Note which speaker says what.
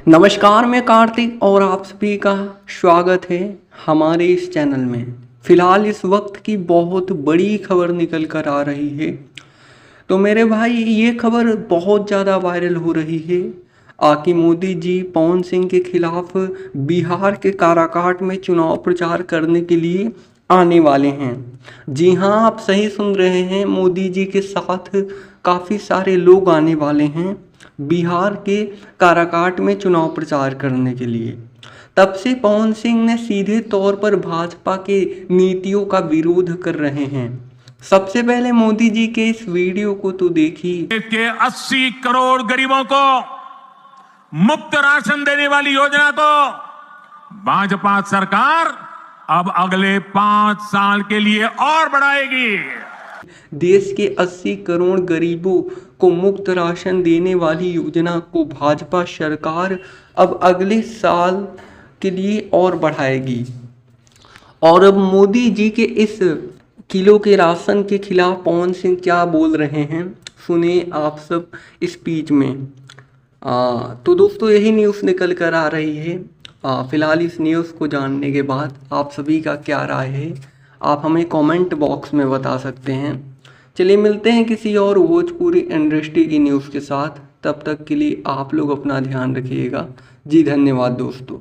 Speaker 1: नमस्कार, मैं कार्तिक और आप सभी का स्वागत है हमारे इस चैनल में। फ़िलहाल इस वक्त की बहुत बड़ी खबर निकल कर आ रही है। तो मेरे भाई, ये खबर बहुत ज़्यादा वायरल हो रही है कि मोदी जी पवन सिंह के खिलाफ बिहार के काराकाट में चुनाव प्रचार करने के लिए आने वाले हैं। जी हाँ, आप सही सुन रहे हैं, मोदी जी के साथ काफ़ी सारे लोग आने वाले हैं बिहार के काराकाट में चुनाव प्रचार करने के लिए। तब से पवन सिंह ने सीधे तौर पर भाजपा के नीतियों का विरोध कर रहे हैं। सबसे पहले मोदी जी के इस वीडियो को तो देखिए।
Speaker 2: देश के 80 करोड़ गरीबों को मुफ्त राशन देने वाली योजना को भाजपा सरकार अब अगले 5 साल के लिए और बढ़ाएगी।
Speaker 1: देश के 80 करोड़ गरीबों को मुफ्त राशन देने वाली योजना को भाजपा सरकार अब अगले साल के लिए और बढ़ाएगी। और अब मोदी जी के इस किलो के राशन के खिलाफ पवन सिंह क्या बोल रहे हैं, सुनिए आप सब स्पीच में। तो दोस्तों, यही न्यूज़ निकल कर आ रही है। फिलहाल इस न्यूज़ को जानने के बाद आप सभी का क्या राय है, आप हमें कमेंट बॉक्स में बता सकते हैं। चलिए मिलते हैं किसी और भोजपुरी इंडस्ट्री की न्यूज़ के साथ। तब तक के लिए आप लोग अपना ध्यान रखिएगा। जी धन्यवाद दोस्तों।